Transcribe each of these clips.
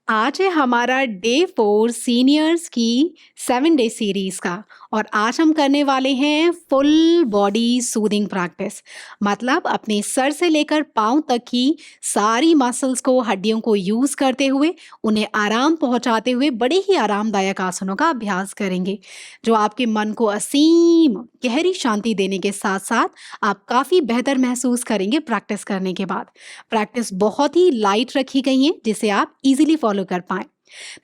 आज है हमारा डे 4 सीनियर्स की 7 डे सीरीज का और आज हम करने वाले हैं फुल बॉडी सूदिंग प्रैक्टिस। मतलब अपने सर से लेकर पाँव तक की सारी मसल्स को, हड्डियों को यूज करते हुए उन्हें आराम पहुंचाते हुए बड़े ही आरामदायक आसनों का अभ्यास करेंगे, जो आपके मन को असीम गहरी शांति देने के साथ साथ आप काफी बेहतर महसूस करेंगे प्रैक्टिस करने के बाद। प्रैक्टिस बहुत ही लाइट रखी गई है जिसे आप इजीली फॉलो कर पाएं।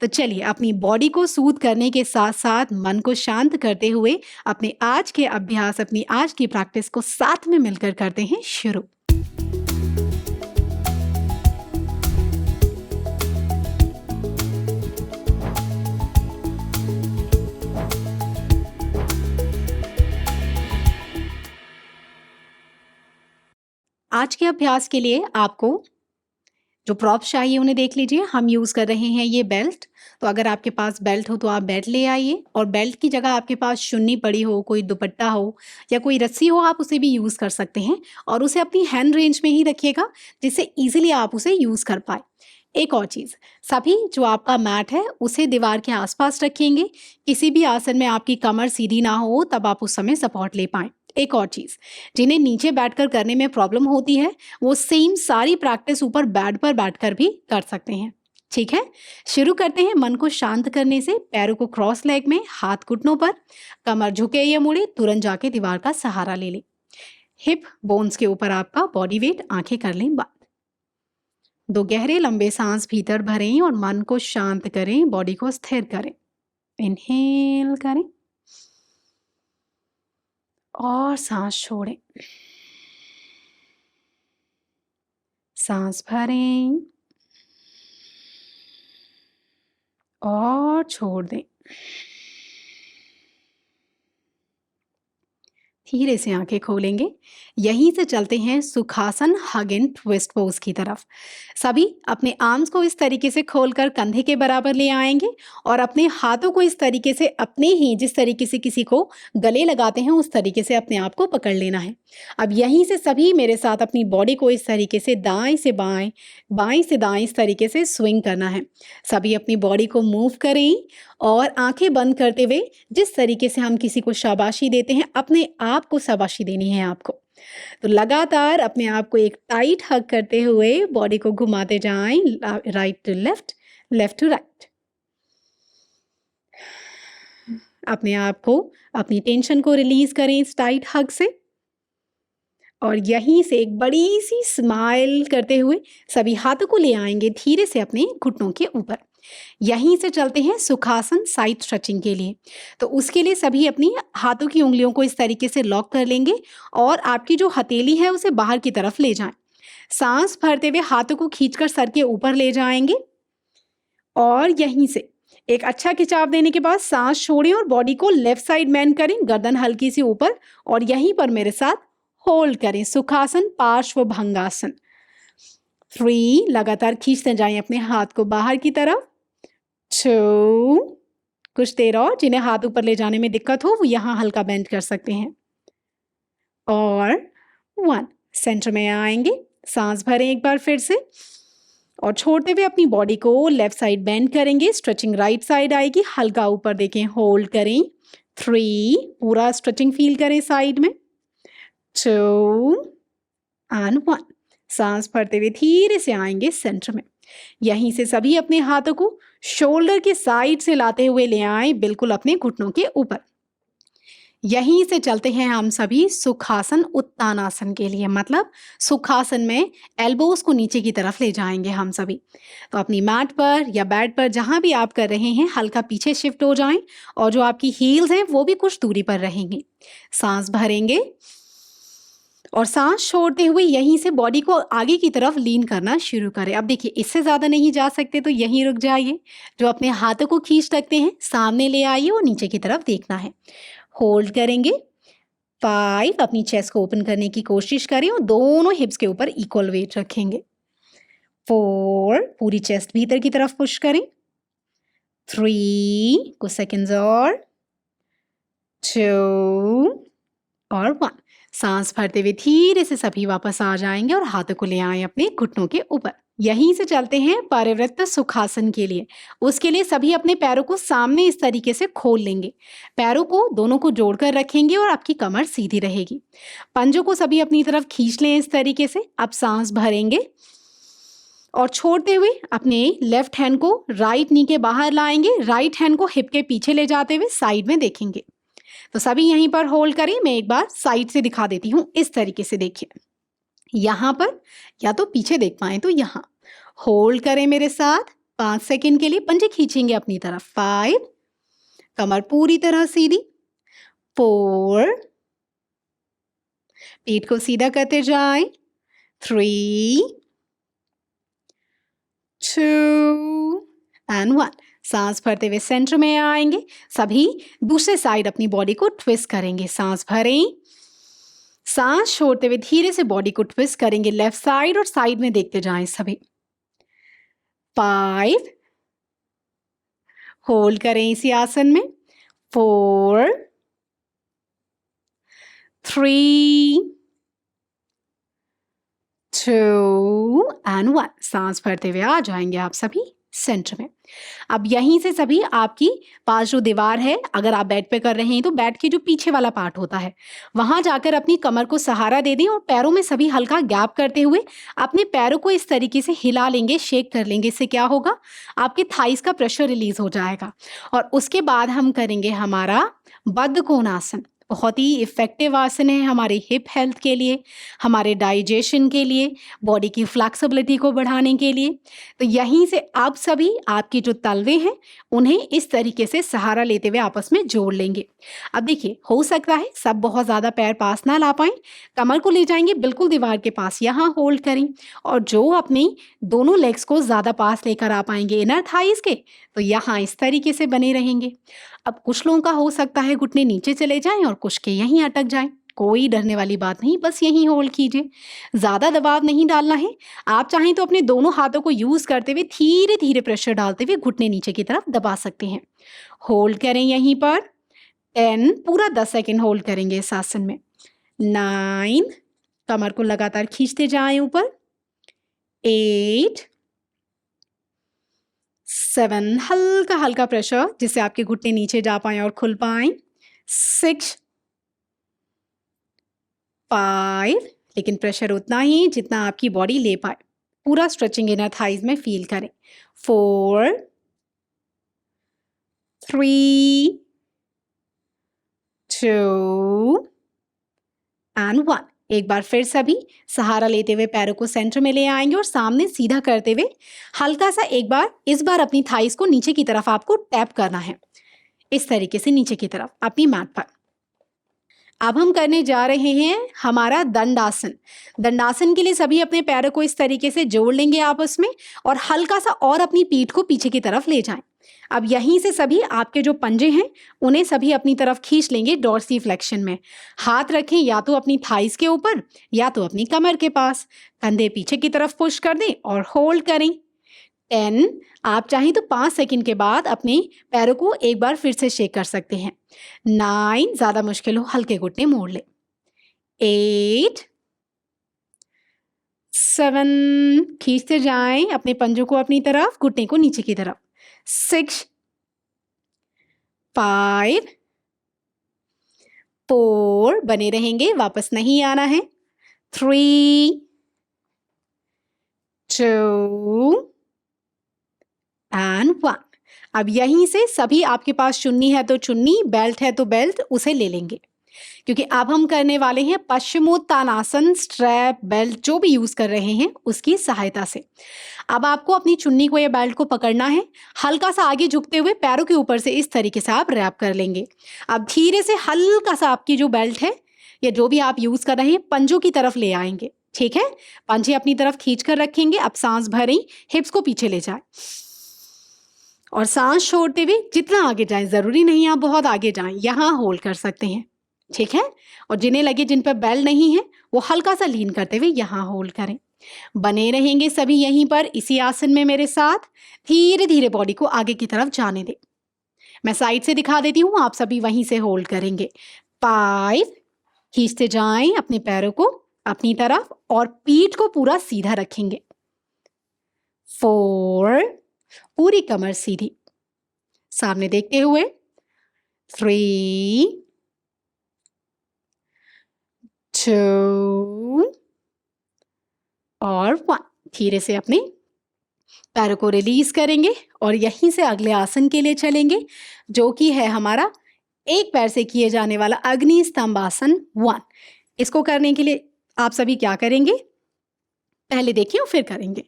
तो चलिए अपनी बॉडी को सूद करने के साथ साथ मन को शांत करते हुए अपने आज के अभ्यास, अपनी आज की प्रैक्टिस को साथ में मिलकर करते हैं शुरू। आज के अभ्यास के लिए आपको जो प्रॉप्स चाहिए उन्हें देख लीजिए। हम यूज़ कर रहे हैं ये बेल्ट। तो अगर आपके पास बेल्ट हो तो आप बेल्ट ले आइए, और बेल्ट की जगह आपके पास चुन्नी पड़ी हो, कोई दुपट्टा हो या कोई रस्सी हो, आप उसे भी यूज़ कर सकते हैं। और उसे अपनी हैंड रेंज में ही रखिएगा जिससे ईजिली आप उसे यूज़ कर पाए। एक और चीज़, सभी जो आपका मैट है उसे दीवार के आसपास रखेंगे। किसी भी आसन में आपकी कमर सीधी ना हो तब आप उस समय सपोर्ट ले पाएँ। एक और चीज़, जिन्हें नीचे बैठकर करने में प्रॉब्लम होती है वो सेम सारी प्रैक्टिस ऊपर बेड पर बैठकर भी कर सकते हैं। ठीक है, शुरू करते हैं मन को शांत करने से। पैरों को क्रॉस लेग में, हाथ घुटनों पर, कमर झुके या मुड़े, तुरंत जाके दीवार का सहारा ले लें। हिप बोन्स के ऊपर आपका बॉडी वेट, आंखें कर लें बंद। 2 गहरे लंबे सांस भीतर भरें और मन को शांत करें, बॉडी को स्थिर करें। इनहेल करें और सांस छोड़ें। सांस भरें और छोड़ दें। धीरे से आंखें खोलेंगे। यहीं से चलते हैं सुखासन हग एंड ट्विस्ट पोज की तरफ। सभी अपने आर्म्स को इस तरीके से खोलकर कंधे के बराबर ले आएंगे और अपने हाथों को इस तरीके से, अपने ही जिस तरीके से किसी को गले लगाते हैं उस तरीके से अपने आप को पकड़ लेना है। अब यहीं से सभी मेरे साथ अपनी बॉडी को इस तरीके से दाएं से बाएं, बाएं से दाएं इस तरीके से स्विंग करना है। सभी अपनी बॉडी को मूव करें और आंखें बंद करते हुए जिस तरीके से हम किसी को शाबाशी देते हैं, अपने आप को शाबाशी देनी है आपको। तो लगातार अपने आप को एक टाइट हग करते हुए बॉडी को घुमाते जाएं, right to left, left to right. अपने आप को, अपनी टेंशन को रिलीज करें इस टाइट हग से, और यहीं से एक बड़ी सी स्माइल करते हुए सभी हाथों को ले आएंगे धीरे से अपने घुटनों के ऊपर। यहीं से चलते हैं सुखासन साइड स्ट्रेचिंग के लिए। तो उसके लिए सभी अपनी हाथों की उंगलियों को इस तरीके से लॉक कर लेंगे और आपकी जो हथेली है उसे बाहर की तरफ ले जाएं। सांस भरते हुए हाथों को खींचकर सर के ऊपर ले जाएंगे और यहीं से एक अच्छा खिंचाव देने के बाद सांस छोड़ें और बॉडी को लेफ्ट साइड बेंड करें, गर्दन हल्की सी ऊपर, और यहीं पर मेरे साथ होल्ड करें सुखासन पार्श्व भंगासन। 3, लगातार खींचते जाएं अपने हाथ को बाहर की तरफ। 2, कुछ देर और, जिन्हें हाथ ऊपर ले जाने में दिक्कत हो वो यहाँ हल्का बेंड कर सकते हैं। और 1, सेंटर में आएंगे, सांस भरें एक बार फिर से और छोड़ते हुए अपनी बॉडी को लेफ्ट साइड बेंड करेंगे। स्ट्रेचिंग राइट साइड आएगी, हल्का ऊपर देखें, होल्ड करें। 3, पूरा स्ट्रेचिंग फील करें साइड में। 2 एंड 1, सांस भरते हुए धीरे से आएंगे सेंटर में। यहीं से सभी अपने हाथों को शोल्डर के साइड से लाते हुए ले आए बिल्कुल अपने घुटनों के ऊपर। यहीं से चलते हैं हम सभी सुखासन उत्तानासन के लिए। मतलब सुखासन में एल्बोज को नीचे की तरफ ले जाएंगे हम सभी। तो अपनी मैट पर या बेड पर जहां भी आप कर रहे हैं हल्का पीछे शिफ्ट हो जाएं और जो आपकी हील्स हैं वो भी कुछ दूरी पर रहेंगी। सांस भरेंगे और सांस छोड़ते हुए यहीं से बॉडी को आगे की तरफ लीन करना शुरू करें। अब देखिए, इससे ज़्यादा नहीं जा सकते तो यहीं रुक जाइए। जो अपने हाथों को खींच सकते हैं सामने ले आइए और नीचे की तरफ देखना है। होल्ड करेंगे। 5, अपनी चेस्ट को ओपन करने की कोशिश करें और दोनों हिप्स के ऊपर इक्वल वेट रखेंगे। 4, पूरी चेस्ट भीतर की तरफ पुश करें। 3, कुछ सेकंड्स और। 2 और 1, सांस भरते हुए धीरे से सभी वापस आ जाएंगे और हाथों को ले आए अपने घुटनों के ऊपर। यहीं से चलते हैं परिवृत्त सुखासन के लिए। उसके लिए सभी अपने पैरों को सामने इस तरीके से खोल लेंगे। पैरों को दोनों को जोड़कर रखेंगे और आपकी कमर सीधी रहेगी। पंजों को सभी अपनी तरफ खींच लें इस तरीके से। अब सांस भरेंगे और छोड़ते हुए अपने लेफ्ट हैंड को राइट नी के बाहर लाएंगे। राइट हैंड को हिप के पीछे ले जाते हुए साइड में देखेंगे। तो सभी यहीं पर होल्ड करें। मैं एक बार साइड से दिखा देती हूँ। इस तरीके से देखिए, यहाँ पर या तो पीछे देख पाए तो यहाँ होल्ड करें मेरे साथ 5 सेकंड के लिए। पंजे खींचेंगे अपनी तरफ। 5, कमर पूरी तरह सीधी। 4, पेट को सीधा करते जाएं। 3, 2 एंड 1। सांस भरते हुए सेंटर में आएंगे। सभी दूसरे साइड अपनी बॉडी को ट्विस्ट करेंगे। सांस भरें, सांस छोड़ते हुए धीरे से बॉडी को ट्विस्ट करेंगे लेफ्ट साइड और साइड में देखते जाएं सभी। 5, होल्ड करें इसी आसन में। 4, 3, 2 एंड 1। सांस भरते हुए आ जाएंगे आप सभी सेंटर में। अब यहीं से सभी आपकी पास जो दीवार है, अगर आप बेड पे कर रहे हैं तो बेड के जो पीछे वाला पार्ट होता है वहां जाकर अपनी कमर को सहारा दे दें और पैरों में सभी हल्का गैप करते हुए अपने पैरों को इस तरीके से हिला लेंगे, शेक कर लेंगे। इससे क्या होगा, आपके थाइस का प्रेशर रिलीज हो जाएगा। और उसके बाद हम करेंगे हमारा बद्ध कोणासन। बहुत ही इफेक्टिव आसन है हमारे हिप हेल्थ के लिए, हमारे डाइजेशन के लिए, बॉडी की फ्लेक्सिबिलिटी को बढ़ाने के लिए। तो यहीं से आप सभी आपके जो तलवे हैं उन्हें इस तरीके से सहारा लेते हुए आपस में जोड़ लेंगे। अब देखिए, हो सकता है सब बहुत ज़्यादा पैर पास ना ला पाएं। कमर को ले जाएंगे बिल्कुल दीवार के पास, यहाँ होल्ड करें। और जो अपनी दोनों लेग्स को ज़्यादा पास लेकर आ पाएंगे इनर थाइस के, तो यहाँ इस तरीके से बने रहेंगे। अब कुछ लोगों का हो सकता है घुटने नीचे चले जाएं और कुछ के यहीं अटक जाएं। कोई डरने वाली बात नहीं, बस यहीं होल्ड कीजिए। ज़्यादा दबाव नहीं डालना है। आप चाहें तो अपने दोनों हाथों को यूज़ करते हुए धीरे धीरे प्रेशर डालते हुए घुटने नीचे की तरफ दबा सकते हैं। होल्ड करें यहीं पर 10, पूरा 10 सेकेंड होल्ड करेंगे इस आसन में। 9, कमर को लगातार खींचते जाएं ऊपर। 8, 7, हल्का हल्का प्रेशर जिससे आपके घुटने नीचे जा पाएं और खुल पाएं। 6, 5, लेकिन प्रेशर उतना ही जितना आपकी बॉडी ले पाए। पूरा स्ट्रेचिंग इनर थाइज में फील करें। 4, 3, 2 एंड 1। एक बार फिर सभी सहारा लेते हुए पैरों को सेंटर में ले आएंगे और सामने सीधा करते हुए हल्का सा एक बार इस बार अपनी थाइस को नीचे की तरफ आपको टैप करना है, इस तरीके से नीचे की तरफ अपनी मैट पर। अब हम करने जा रहे हैं हमारा दंडासन। दंडासन के लिए सभी अपने पैरों को इस तरीके से जोड़ लेंगे आपस में और हल्का सा और अपनी पीठ को पीछे की तरफ ले जाएं। अब यहीं से सभी आपके जो पंजे हैं उन्हें सभी अपनी तरफ खींच लेंगे डॉर्सी फ्लेक्शन में। हाथ रखें या तो अपनी थाइस के ऊपर या तो अपनी कमर के पास। कंधे पीछे की तरफ पुश कर दें और होल्ड करें। 10, आप चाहें तो 5 सेकंड के बाद अपने पैरों को एक बार फिर से शेक कर सकते हैं। 9, ज़्यादा मुश्किल हो हल्के घुटने मोड़ लें। 8, 7, खींचते जाएं अपने पंजों को अपनी तरफ, घुटने को नीचे की तरफ। 6, 5, 4, बने रहेंगे, वापस नहीं आना है। 3, 2 एंड 1। अब यहीं से सभी आपके पास चुन्नी है तो चुन्नी, बेल्ट है तो बेल्ट, उसे ले लेंगे क्योंकि अब हम करने वाले हैं पश्चिमोत्तानासन। स्ट्रैप, बेल्ट जो भी यूज कर रहे हैं उसकी सहायता से। अब आपको अपनी चुन्नी को या बेल्ट को पकड़ना है, हल्का सा आगे झुकते हुए पैरों के ऊपर से इस तरीके से आप रैप कर लेंगे। अब धीरे से हल्का सा आपकी जो बेल्ट है या जो भी आप यूज कर रहे हैं पंजों की तरफ ले आएंगे। ठीक है, पंजे अपनी तरफ खींच कर रखेंगे। अब सांस भरें, हिप्स को पीछे ले जाए और सांस छोड़ते हुए जितना आगे जाएं, जरूरी नहीं आप बहुत आगे जाएं, यहाँ होल्ड कर सकते हैं। ठीक है, और जिन्हें लगे जिन पर बेल्ट नहीं है वो हल्का सा लीन करते हुए यहाँ होल्ड करें। बने रहेंगे सभी यहीं पर इसी आसन में मेरे साथ। धीरे धीरे बॉडी को आगे की तरफ जाने दें। मैं साइड से दिखा देती हूँ, आप सभी वहीं से होल्ड करेंगे। 5, खींचते जाएं अपने पैरों को अपनी तरफ और पीठ को पूरा सीधा रखेंगे। पूरी कमर सीधी, सामने देखते हुए 3, 2 और 1। धीरे से अपने पैरों को रिलीज करेंगे और यहीं से अगले आसन के लिए चलेंगे, जो कि है हमारा एक पैर से किए जाने वाला अग्नि स्तंभ आसन 1। इसको करने के लिए आप सभी क्या करेंगे, पहले देखिए और फिर करेंगे।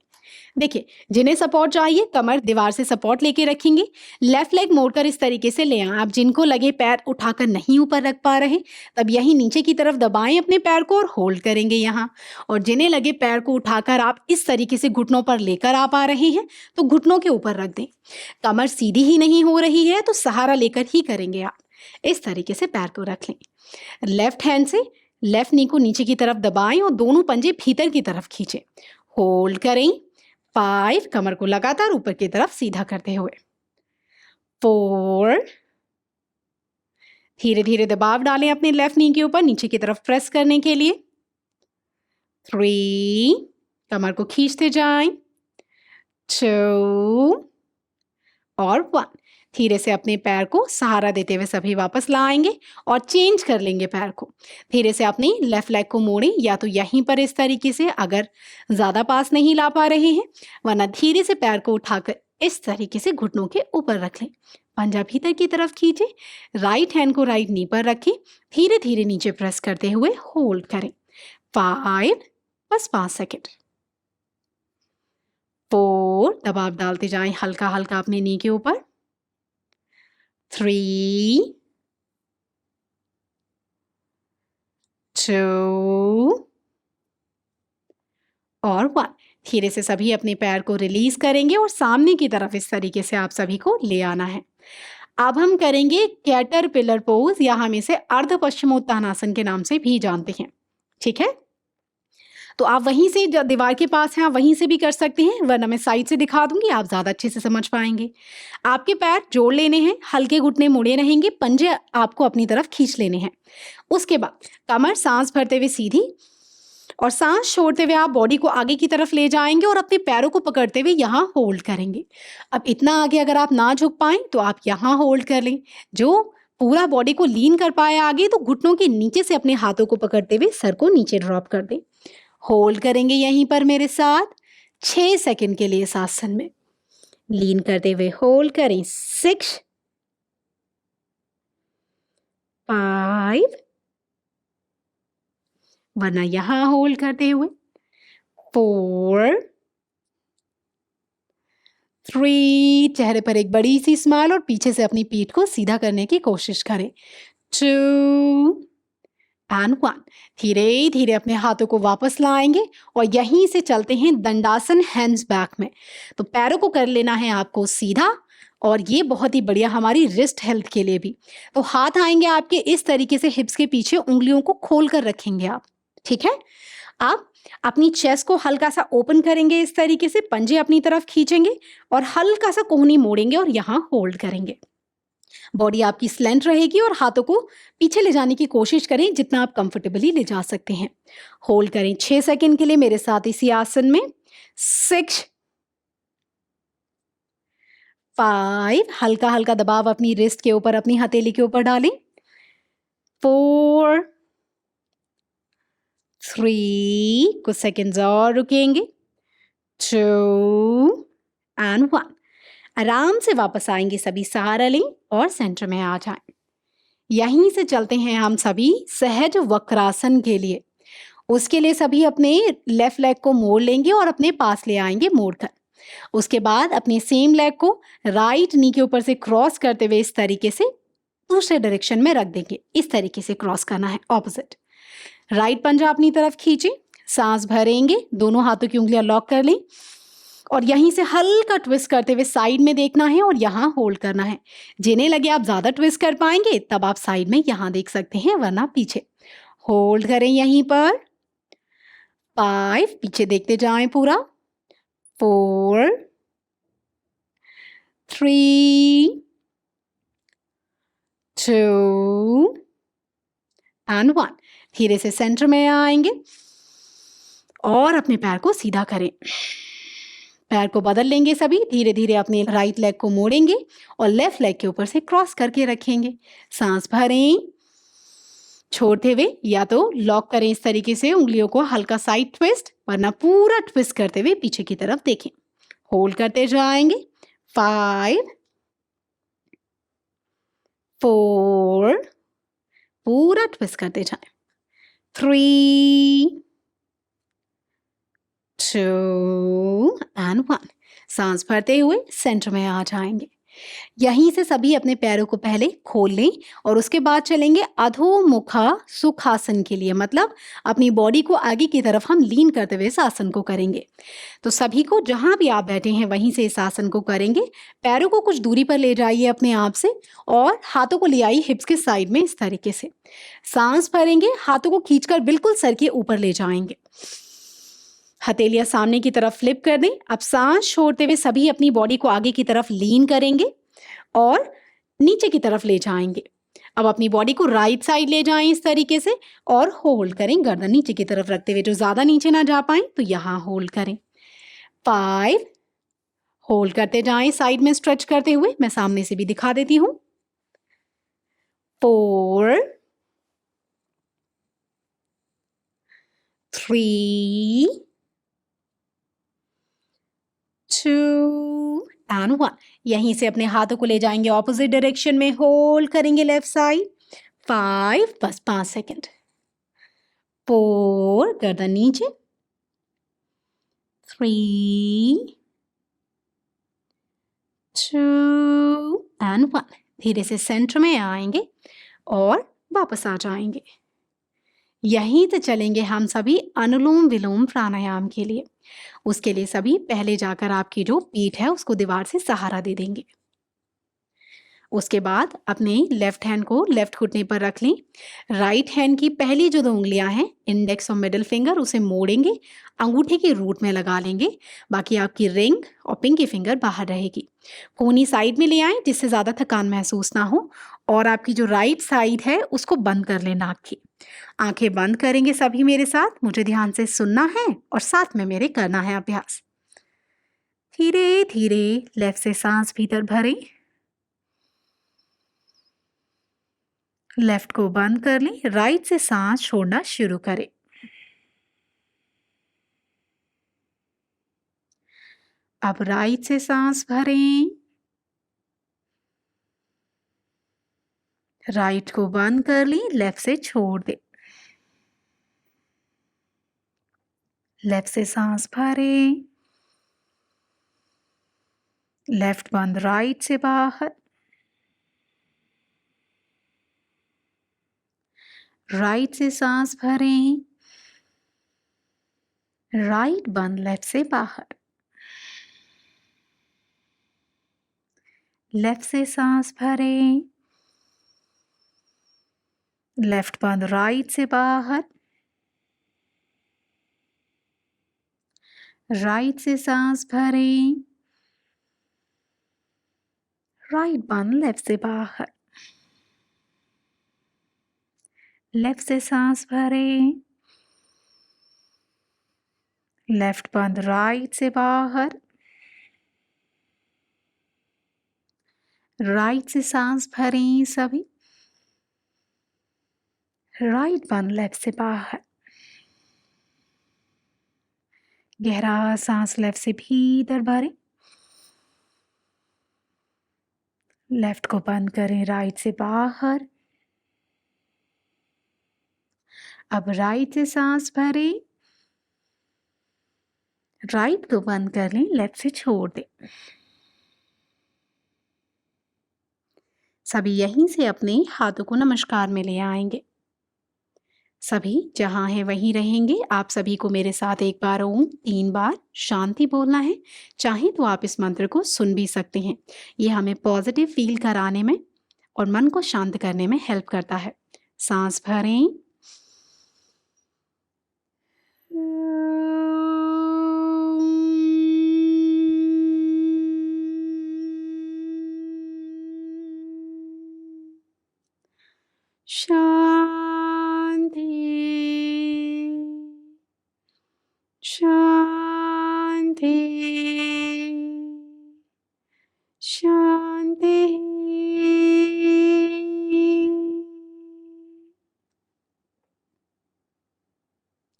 देखिए, जिन्हें सपोर्ट चाहिए कमर दीवार से सपोर्ट लेके रखेंगे, लेफ्ट लेग मोड़कर इस तरीके से ले आएं। आप जिनको लगे पैर उठाकर नहीं ऊपर रख पा रहे, तब यही नीचे की तरफ दबाएं अपने पैर को और होल्ड करेंगे यहाँ। और जिन्हें लगे पैर को उठाकर आप इस तरीके से घुटनों पर लेकर आ पा रहे हैं, तो घुटनों के ऊपर रख दें। कमर सीधी ही नहीं हो रही है तो सहारा लेकर ही करेंगे आप। इस तरीके से पैर को रख लें। लेफ्ट हैंड से लेफ्ट नी को नीचे की तरफ दबाएं और दोनों पंजे भीतर की तरफ खींचें। होल्ड करें 5, कमर को लगातार ऊपर की तरफ सीधा करते हुए 4, धीरे धीरे दबाव डालें अपने लेफ्ट नी के ऊपर नीचे की तरफ प्रेस करने के लिए 3, कमर को खींचते जाएं 2 और 1। धीरे से अपने पैर को सहारा देते हुए सभी वापस लाएंगे और चेंज कर लेंगे पैर को। धीरे से अपनी लेफ्ट लेग को मोड़ें, या तो यहीं पर इस तरीके से अगर ज़्यादा पास नहीं ला पा रहे हैं, वरना धीरे से पैर को उठाकर इस तरीके से घुटनों के ऊपर रख लें। पंजा भीतर की तरफ खींचे, राइट हैंड को राइट नी पर रखें, धीरे धीरे नीचे प्रेस करते हुए होल्ड करें 5, बस 5 सेकेंड 4, दबाव डालते जाएं हल्का हल्का अपने नी के ऊपर 3, 2 और 1। धीरे से सभी अपने पैर को रिलीज करेंगे और सामने की तरफ इस तरीके से आप सभी को ले आना है। अब हम करेंगे कैटरपिलर पोज, या हम इसे अर्ध पश्चिमोत्तानासन के नाम से भी जानते हैं। ठीक है, तो आप वहीं से जो दीवार के पास हैं आप वहीं से भी कर सकते हैं, वरना मैं साइड से दिखा दूंगी, आप ज़्यादा अच्छे से समझ पाएंगे। आपके पैर जोड़ लेने हैं, हल्के घुटने मुड़े रहेंगे, पंजे आपको अपनी तरफ खींच लेने हैं। उसके बाद कमर सांस भरते हुए सीधी और सांस छोड़ते हुए आप बॉडी को आगे की तरफ ले जाएंगे और अपने पैरों को पकड़ते हुए यहाँ होल्ड करेंगे। अब इतना आगे अगर आप ना झुक पाएं तो आप यहाँ होल्ड कर लें। जो पूरा बॉडी को लीन कर पाए आगे, तो घुटनों के नीचे से अपने हाथों को पकड़ते हुए सर को नीचे ड्रॉप कर दें। होल्ड करेंगे यहीं पर मेरे साथ 6 सेकंड के लिए इस आसन में। लीन करते हुए होल्ड करें 6, 5, वरना यहां होल्ड करते हुए 4, 3, चेहरे पर एक बड़ी सी स्माइल और पीछे से अपनी पीठ को सीधा करने की कोशिश करें 2 एंड 1। धीरे धीरे अपने हाथों को वापस लाएंगे और यहीं से चलते हैं दंडासन हैंड्स बैक में। तो पैरों को कर लेना है आपको सीधा, और ये बहुत ही बढ़िया हमारी रिस्ट हेल्थ के लिए भी। तो हाथ आएंगे आपके इस तरीके से हिप्स के पीछे, उंगलियों को खोल कर रखेंगे आप। ठीक है, आप अपनी चेस्ट को हल्का सा ओपन करेंगे इस तरीके से, पंजे अपनी तरफ खींचेंगे और हल्का सा कोहनी मोड़ेंगे और यहाँ होल्ड करेंगे। बॉडी आपकी स्लेंट रहेगी और हाथों को पीछे ले जाने की कोशिश करें जितना आप कंफर्टेबली ले जा सकते हैं। होल्ड करें 6 सेकंड के लिए मेरे साथ इसी आसन में 6, 5, हल्का हल्का दबाव अपनी रिस्ट के ऊपर, अपनी हथेली के ऊपर डालें 4, 3, कुछ सेकंड्स और रुकेंगे 2 एंड 1। आराम से वापस आएंगे, सभी सहारा लें और सेंटर में आ जाएं। यहीं से चलते हैं हम सभी सहज वक्रासन के लिए। उसके लिए सभी अपने लेफ्ट लेग को मोड़ लेंगे और अपने पास ले आएंगे मोड़कर। उसके बाद अपने सेम लेग को राइट नी के ऊपर से क्रॉस करते हुए इस तरीके से दूसरे डायरेक्शन में रख देंगे। इस तरीके से क्रॉस करना है, ऑपोजिट। राइट पंजा अपनी तरफ खींचें, सांस भरेंगे, दोनों हाथों की उंगलियां लॉक कर लें और यहीं से हल्का ट्विस्ट करते हुए साइड में देखना है और यहाँ होल्ड करना है। जिन्हें लगे आप ज्यादा ट्विस्ट कर पाएंगे तब आप साइड में यहाँ देख सकते हैं, वरना पीछे। होल्ड करें यहीं पर 5, पीछे देखते जाएं पूरा 4, 3, 2 एंड 1। धीरे से सेंटर में आएंगे और अपने पैर को सीधा करें पैर को बदल लेंगे सभी, धीरे-धीरे अपने राइट लेग को मोड़ेंगे और लेफ्ट लेग के ऊपर से क्रॉस करके रखेंगे। सांस भरें, छोड़ते हुए या तो लॉक करें इस तरीके से उँगलियों को, हल्का साइड ट्विस्ट, वरना पूरा ट्विस्ट करते हुए पीछे की तरफ देखें। होल्ड करते जाएंगे। 5 4 पूरा ट्विस्ट करते जाएं। 3 2 एंड 1। सांस भरते हुए सेंटर में आ जाएंगे। यहीं से सभी अपने पैरों को पहले खोल लें और उसके बाद चलेंगे अधोमुखा सुखासन के लिए, मतलब अपनी बॉडी को आगे की तरफ हम लीन करते हुए इस आसन को करेंगे। तो सभी को जहां भी आप बैठे हैं वहीं से इस आसन को करेंगे। पैरों को कुछ दूरी पर ले जाइए अपने आप से और हाथों को ले आइए हिप्स के साइड में इस तरीके से। सांस भरेंगे, हाथों को खींचकर बिल्कुल सर के ऊपर ले जाएंगे। हथेलियां सामने की तरफ फ्लिप कर दें। अब सांस छोड़ते हुए सभी अपनी बॉडी को आगे की तरफ लीन करेंगे और नीचे की तरफ ले जाएंगे। अब अपनी बॉडी को राइट साइड ले जाएं इस तरीके से और होल्ड करें, गर्दन नीचे की तरफ रखते हुए। जो ज्यादा नीचे ना जा पाए तो यहां होल्ड करें। 5 होल्ड करते जाएं, साइड में स्ट्रेच करते हुए। मैं सामने से भी दिखा देती हूं। 4 3 2 एंड 1। यहीं से अपने हाथों को ले जाएंगे ऑपोजिट डायरेक्शन में, होल्ड करेंगे लेफ्ट साइड। 5 बस 5 सेकेंड। 4 गर्दन नीचे। 3 2 एंड 1। धीरे से सेंटर में आएंगे और वापस आ जाएंगे। यहीं से चलेंगे हम सभी अनुलोम विलोम प्राणायाम के लिए। उसके लिए सभी पहले जाकर आपकी जो पीठ है उसको दीवार से सहारा दे देंगे। उसके बाद अपने लेफ्ट हैंड को लेफ्ट घुटने पर रख लें। राइट हैंड की पहली जो 2 उंगलियां हैं, इंडेक्स और मिडिल फिंगर, उसे मोड़ेंगे, अंगूठे की रूट में लगा लेंगे। बाकी आपकी रिंग और पिंकी फिंगर बाहर रहेगी। कोहनी साइड में ले आएं जिससे ज़्यादा थकान महसूस ना हो। और आपकी जो राइट साइड है उसको बंद कर लें नाक की। आंखें बंद करेंगे सभी मेरे साथ। मुझे ध्यान से सुनना है और साथ में मेरे करना है अभ्यास। धीरे धीरे लेफ्ट से सांस भीतर भरें। लेफ्ट को बंद कर लें, राइट से सांस छोड़ना शुरू करें। अब राइट से सांस भरें। राइट को बंद कर लें, लेफ्ट से छोड़ दें। लेफ्ट से सांस भरें। लेफ्ट बंद, राइट से बाहर। राइट से सांस भरें। राइट बंद, लेफ्ट से बाहर। लेफ्ट से सांस भरें। लेफ्ट बंद, राइट से बाहर। राइट से सांस भरें। राइट बंद, लेफ्ट से बाहर। लेफ्ट से सांस भरें। लेफ्ट बंद, राइट से बाहर। राइट से सांस भरें सभी। राइट बंद, लेफ्ट से बाहर। गहरा सांस लेफ्ट से भीतर भरें। लेफ्ट को बंद करें, राइट से बाहर। अब राइट से सांस भरें। राइट को बंद कर लें, लेफ्ट से छोड़ दें। सभी यहीं से अपने हाथों को नमस्कार में ले आएंगे। सभी जहां हैं वहीं रहेंगे। आप सभी को मेरे साथ एक बार ओम 3 बार शांति बोलना है। चाहे तो आप इस मंत्र को सुन भी सकते हैं। ये हमें पॉजिटिव फील कराने में और मन को शांत करने में हेल्प करता है। सांस भरें। शांति शांति।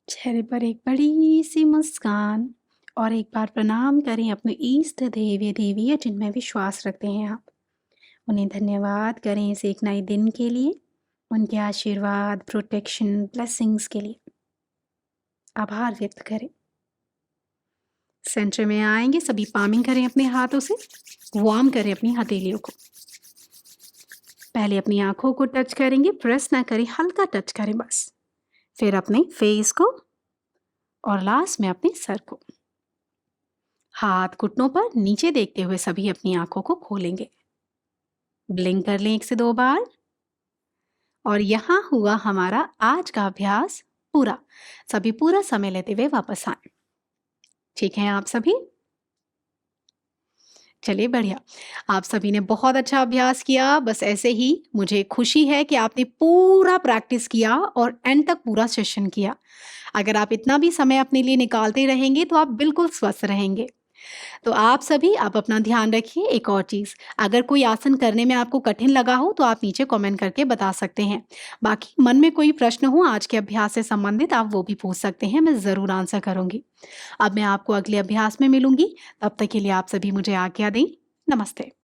चेहरे पर एक बड़ी-सी मुस्कान और एक बार प्रणाम करें अपने इष्ट देव या देवी या जिनमें विश्वास रखते हैं आप। उन्हें धन्यवाद करें इस एक नए दिन के लिए, उनके आशीर्वाद, प्रोटेक्शन, ब्लेसिंग्स के लिए आभार व्यक्त करें। सेंटर में आएँगे, सभी पामिंग करें अपने हाथों से, वार्म करें अपनी हथेलियों को। पहले अपनी आँखों को टच करेंगे, प्रेस ना करें, हल्का टच करें बस। फिर अपने फेस को और लास्ट में अपने सर को। हाथ घुटनों पर नीचे देखते हुए सभी अपनी आँखों को खोलेंगे। ब्लिंक कर लें 1 से 2 बार और यहाँ हुआ हमारा आज का अभ्यास पूरा। सभी पूरा समय लेते हुए वापस आएँ। ठीक है आप सभी? चलिए बढ़िया। आप सभी ने बहुत अच्छा अभ्यास किया। बस ऐसे ही मुझे खुशी है कि आपने पूरा प्रैक्टिस किया और एंड तक पूरा सेशन किया। अगर आप इतना भी समय अपने लिए निकालते रहेंगे तो आप बिल्कुल स्वस्थ रहेंगे। तो आप सभी आप अपना ध्यान रखिए। एक और चीज़, अगर कोई आसन करने में आपको कठिन लगा हो तो आप नीचे कमेंट करके बता सकते हैं। बाकी मन में कोई प्रश्न हो आज के अभ्यास से संबंधित आप वो भी पूछ सकते हैं, मैं ज़रूर आंसर करूँगी। अब मैं आपको अगले अभ्यास में मिलूँगी, तब तक के लिए आप सभी मुझे आज्ञा दें। नमस्ते।